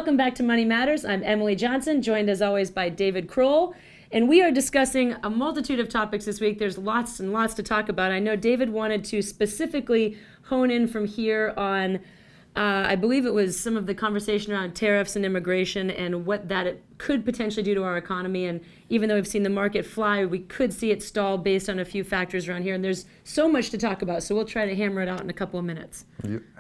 Welcome back to Money Matters. I'm Emily Johnson, joined as always by David Kroll. And we are discussing a multitude of topics this week. There's lots and lots to talk about. I know David wanted to specifically hone in from here on, I believe it was some of the conversation around tariffs and immigration and what that could potentially do to our economy. And even though we've seen the market fly, we could see it stall based on a few factors around here. And there's so much to talk about, so we'll try to hammer it out in a couple of minutes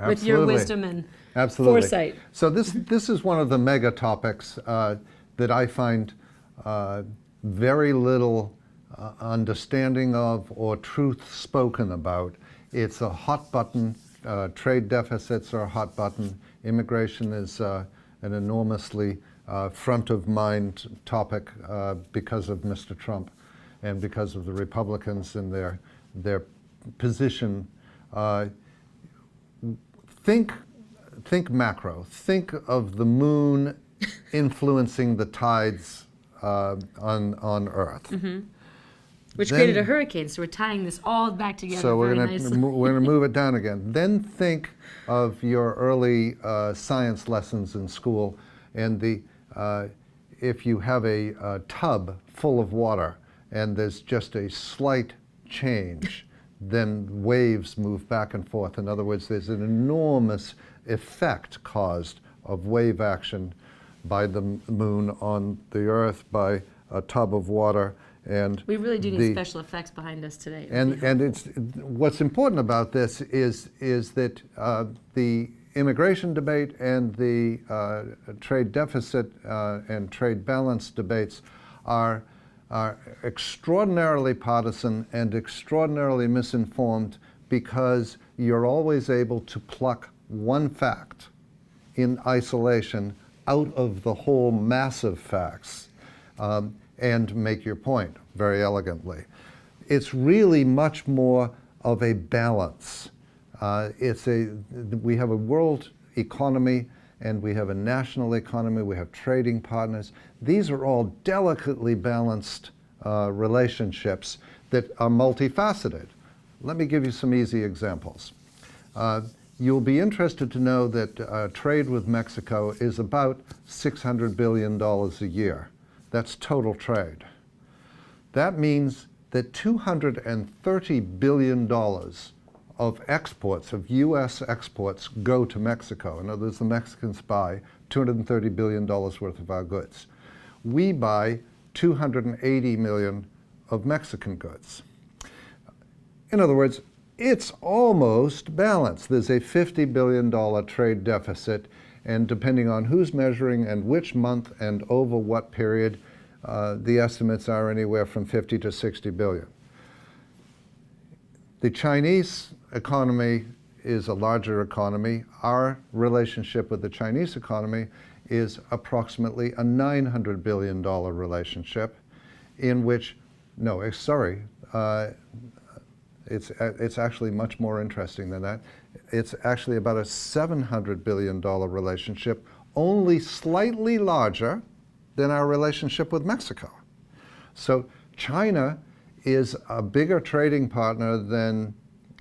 with your wisdom and foresight. So this is one of the mega topics that I find very little understanding of or truth spoken about. It's a hot button. Trade deficits are a hot button. Immigration is an enormously front of mind topic because of Mr. Trump and because of the Republicans and their position. Think macro. Think of the moon influencing the tides on Earth. Mm-hmm. Which created a hurricane, so we're tying this all back together. So we're going to move it down again. Then think of your early science lessons in school, and if you have a tub full of water and there's just a slight change, then waves move back and forth. In other words, there's an enormous effect caused of wave action by the moon on the Earth, by a tub of water. And we really do need special effects behind us today. And it's what's important about this is that the immigration debate and the trade deficit and trade balance debates are extraordinarily partisan and extraordinarily misinformed, because you're always able to pluck one fact in isolation out of the whole mass of facts and make your point very elegantly. It's really much more of a balance. We have a world economy and we have a national economy, we have trading partners. These are all delicately balanced relationships that are multifaceted. Let me give you some easy examples. You'll be interested to know that trade with Mexico is about $600 billion a year. That's total trade. That means that $230 billion of exports, of U.S. exports, go to Mexico. In other words, the Mexicans buy $230 billion worth of our goods. We buy 280 million of Mexican goods. In other words, it's almost balanced. There's a $50 billion trade deficit, and depending on who's measuring and which month and over what period, the estimates are anywhere from 50 to 60 billion. The Chinese economy is a larger economy. Our relationship with the Chinese economy is approximately a $900 billion relationship, in which, it's actually much more interesting than that. It's actually about a $700 billion relationship, only slightly larger than our relationship with Mexico. So China is a bigger trading partner than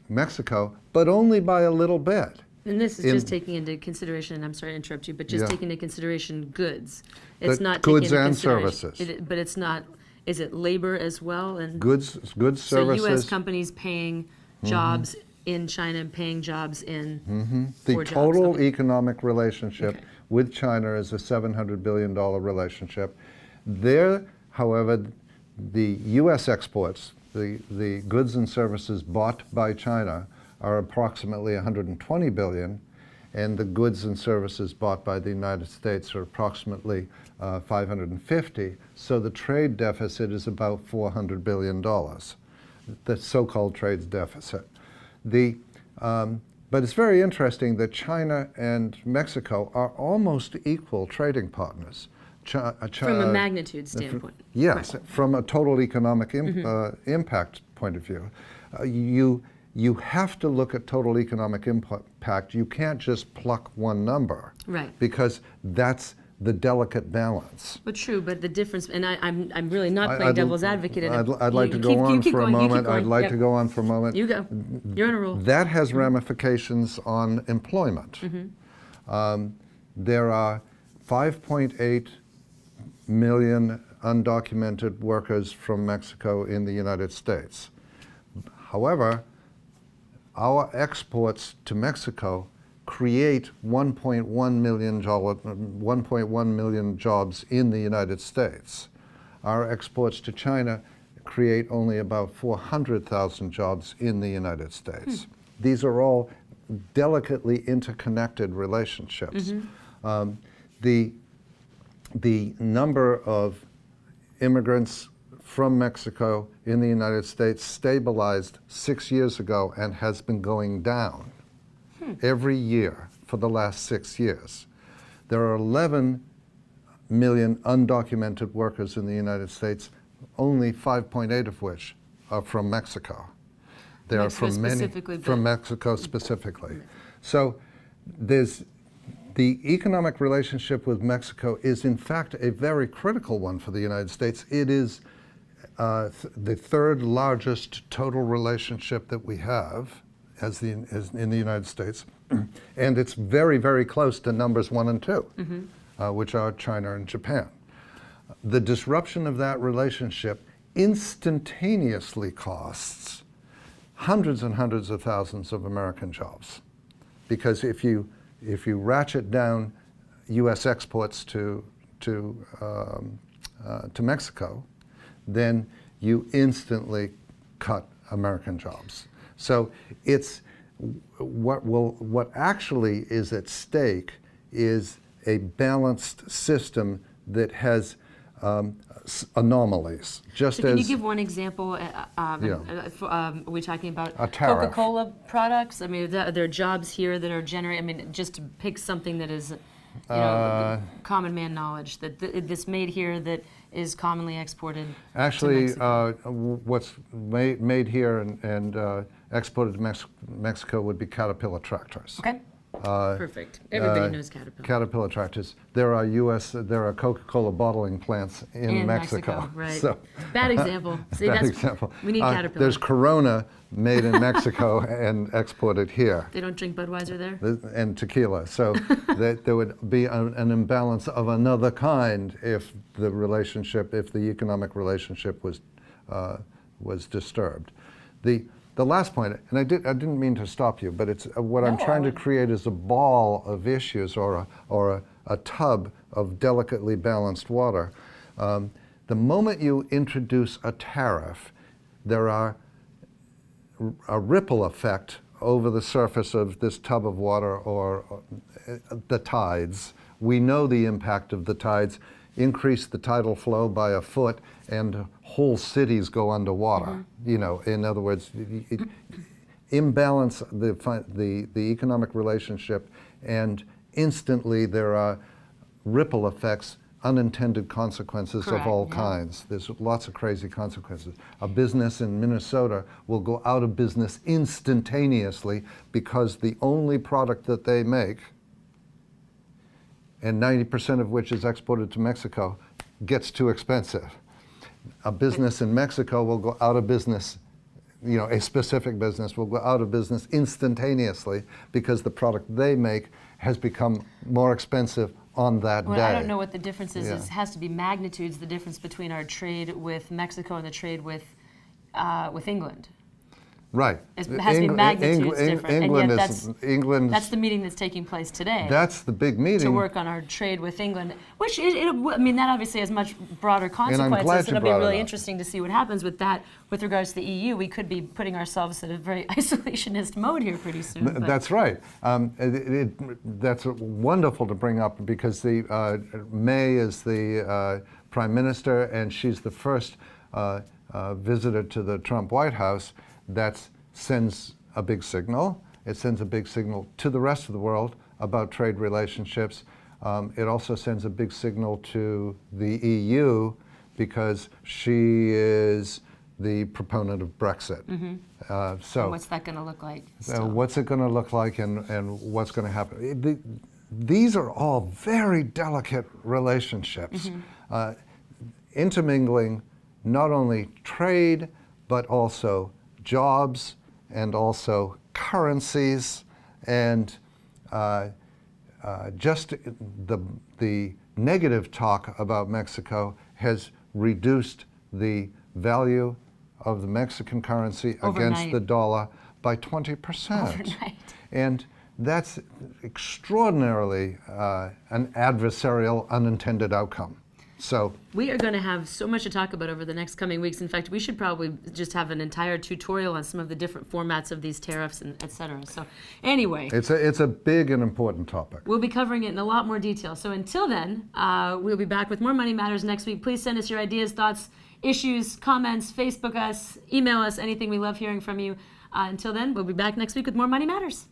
Mexico, but only by a little bit. And this is just taking into consideration, and I'm sorry to interrupt you, but just taking into consideration goods. It's not goods and services. But it's not, is it labor as well? And goods, services. So U.S. companies paying jobs in China and paying jobs in The total economic relationship with China is a $700 billion relationship. There, however, the U.S. exports, the goods and services bought by China, are approximately 120 billion, and the goods and services bought by the United States are approximately 550. So the trade deficit is about $400 billion, the so-called trade deficit. But it's very interesting that China and Mexico are almost equal trading partners. From a magnitude standpoint. Yes, right. From a total economic impact point of view. You have to look at total economic impact. You can't just pluck one number. Right. Because that's the delicate balance. But true, but the difference, and I'm really not playing devil's advocate. I'd like to go on for a moment. I'd like to go on for a moment. You go. You're on a roll. That has ramifications on employment. There are 5.8 million undocumented workers from Mexico in the United States. However, our exports to Mexico create 1.1 million jobs in the United States. Our exports to China create only about 400,000 jobs in the United States. These are all delicately interconnected relationships. The number of immigrants from Mexico in the United States stabilized 6 years ago and has been going down every year for the last 6 years. There are 11 million undocumented workers in the United States, only 5.8 of which are from Mexico. They are from Mexico specifically. So there's the economic relationship with Mexico is in fact a very critical one for the United States. It is the third largest total relationship that we have as in the United States, and it's very, very close to numbers 1 and 2, which are China and Japan. The disruption of that relationship instantaneously costs hundreds and hundreds of thousands of American jobs, because if you ratchet down U.S. exports to Mexico, then you instantly cut American jobs. So it's what actually is at stake is a balanced system that has anomalies. So can you give one example? Are we talking about Coca-Cola products? I mean, there are jobs here that are generated. I mean, just to pick something that is, common man knowledge, that this made here that is commonly exported Actually, to Mexico. what's made here and exported to Mexico would be Caterpillar tractors. Okay. Perfect. Everybody knows Caterpillar. Caterpillar tractors. There are Coca-Cola bottling plants in Mexico. Right. So, bad example. See, bad example. We need Caterpillar. There's Corona made in Mexico and exported here. They don't drink Budweiser there? And tequila. So there would be an imbalance of another kind if the economic relationship was disturbed. The last point, and I didn't mean to stop you, but it's what I'm trying to create is a ball of issues or a tub of delicately balanced water. The moment you introduce a tariff, there are a ripple effect over the surface of this tub of water or the tides. We know the impact of the tides. Increase the tidal flow by a foot and whole cities go underwater. In other words, imbalance the economic relationship, and instantly there are ripple effects, unintended consequences of all kinds. There's lots of crazy consequences. A business in Minnesota will go out of business instantaneously because the only product that they make, and 90% of which is exported to Mexico, gets too expensive. A business in Mexico will go out of business, a specific business will go out of business instantaneously because the product they make has become more expensive on that day. I don't know what the difference is. It has to be magnitudes, the difference between our trade with Mexico and the trade with England. Right. It has to be magnitudes different. England and yet that's the meeting that's taking place today. That's the big meeting. To work on our trade with England, which, that obviously has much broader consequences. And I'm glad it'll be really interesting to see what happens with that. With regards to the EU, we could be putting ourselves in a very isolationist mode here pretty soon. That's right. That's wonderful to bring up because May is the Prime Minister, and she's the first visitor to the Trump White House. That sends a big signal. It sends a big signal to the rest of the world about trade relationships. It also sends a big signal to the EU because she is the proponent of Brexit. So what's that going to look like? What's it going to look like and what's going to happen? These are all very delicate relationships, intermingling not only trade, but also jobs and also currencies and just the negative talk about Mexico has reduced the value of the Mexican currency against the dollar by 20%. Overnight. And that's extraordinarily an adversarial, unintended outcome. So we are going to have so much to talk about over the next coming weeks. In fact, we should probably just have an entire tutorial on some of the different formats of these tariffs and et cetera. So anyway. it's a big and important topic. We'll be covering it in a lot more detail. So until then, we'll be back with more Money Matters next week. Please send us your ideas, thoughts, issues, comments, Facebook us, email us, anything. We love hearing from you. Until then, we'll be back next week with more Money Matters.